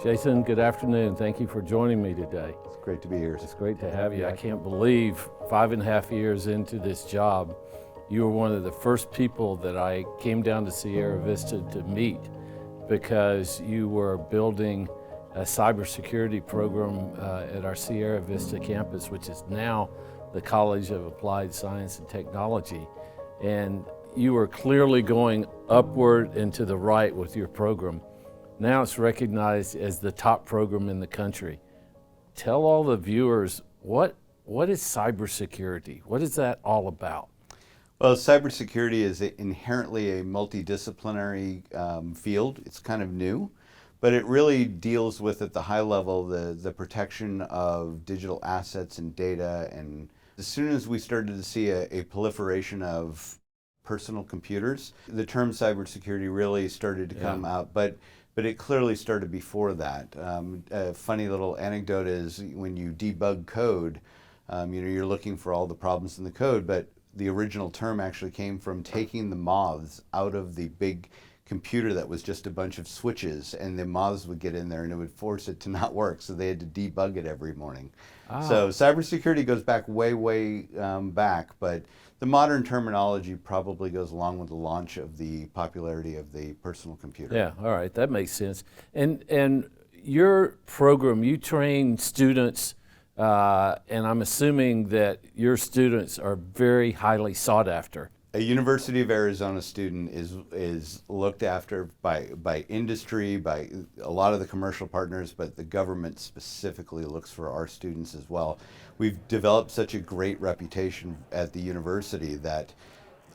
Jason, good afternoon. Thank you for joining me today. It's great to be here. It's great to have you. I can't believe 5.5 years into this job, you were one of the first people that I came down to Sierra Vista to meet because you were building a cybersecurity program at our Sierra Vista campus, which is now the College of Applied Science and Technology. And you were clearly going upward and to the right with your program. Now it's recognized as the top program in the country. Tell all the viewers, what is cybersecurity? What is that all about? Well, cybersecurity is inherently a multidisciplinary field. It's kind of new, but it really deals with, at the high level, the protection of digital assets and data. And as soon as we started to see a proliferation of personal computers, the term cybersecurity really started to come out. But it clearly started before that. A funny little anecdote is when you debug code, you're looking for all the problems in the code, but the original term actually came from taking the moths out of the big computer that was just a bunch of switches, and the moths would get in there and it would force it to not work, so they had to debug it every morning. So cybersecurity goes back way back, but the modern terminology probably goes along with the launch of the popularity of the personal computer. Yeah, all right, that makes sense. And your program, you train students, and I'm assuming that your students are very highly sought after. A University of Arizona student is looked after by industry, by a lot of the commercial partners, but the government specifically looks for our students as well. We've developed such a great reputation at the university that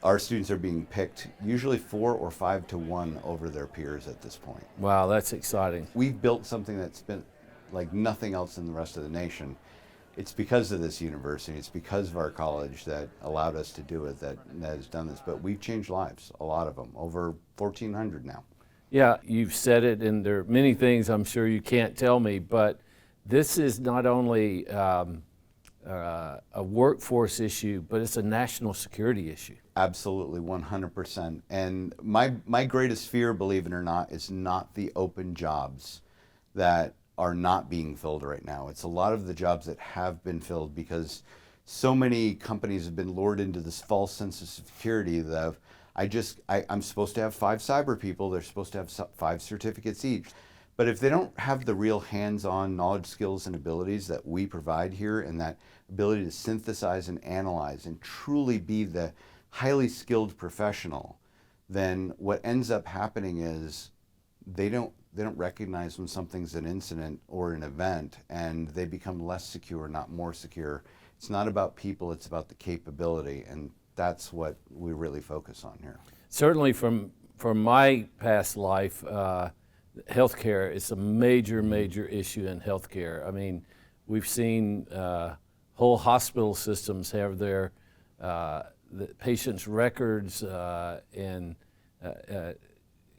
our students are being picked usually 4 or 5 to 1 over their peers at this point. Wow, that's exciting. We've built something that's been like nothing else in the rest of the nation. It's because of this university, it's because of our college that allowed us to do it, that has done this. But we've changed lives, a lot of them, over 1,400 now. Yeah, you've said it, and there are many things I'm sure you can't tell me, but this is not only a workforce issue, but it's a national security issue. Absolutely, 100%. And my greatest fear, believe it or not, is not the open jobs that are not being filled right now. It's a lot of the jobs that have been filled because so many companies have been lured into this false sense of security that I'm supposed to have 5 cyber people, they're supposed to have 5 certificates each. But if they don't have the real hands-on knowledge, skills, and abilities that we provide here, and that ability to synthesize and analyze and truly be the highly skilled professional, then what ends up happening is they don't recognize when something's an incident or an event, and they become less secure, not more secure. It's not about people, it's about the capability, and that's what we really focus on here. Certainly from my past life, healthcare is a major issue in healthcare. I mean, we've seen whole hospital systems have their the patients' records and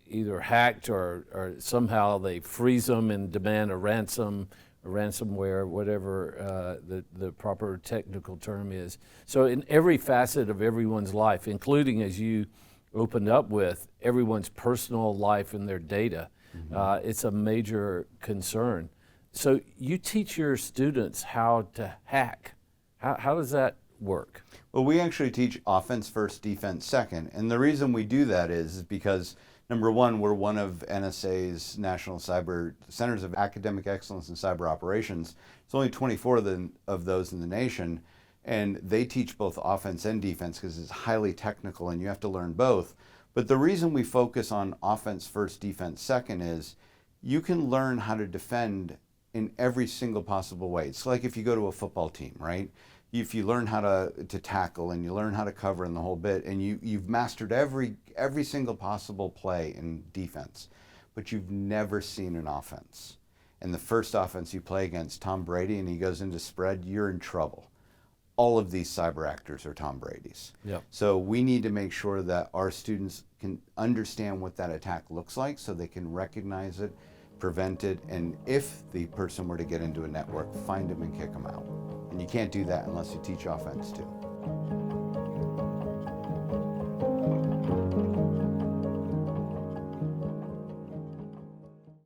either hacked or somehow they freeze them and demand a ransom, a ransomware, whatever the proper technical term is. So in every facet of everyone's life, including, as you opened up with, everyone's personal life and their data, it's a major concern. So you teach your students how to hack. How does that work? Well, we actually teach offense first, defense second. And the reason we do that is because, number one, we're one of NSA's National Cyber Centers of Academic Excellence in Cyber Operations. There's only 24 of those in the nation, and they teach both offense and defense because it's highly technical and you have to learn both. But the reason we focus on offense first, defense second is you can learn how to defend in every single possible way. It's like if you go to a football team, right? If you learn how to tackle and you learn how to cover in the whole bit, and you've mastered every single possible play in defense, but you've never seen an offense. And the first offense you play against Tom Brady and he goes into spread, you're in trouble. All of these cyber actors are Tom Brady's. Yep. So we need to make sure that our students can understand what that attack looks like so they can recognize it, prevent it, and if the person were to get into a network, find them and kick them out. And you can't do that unless you teach offense too.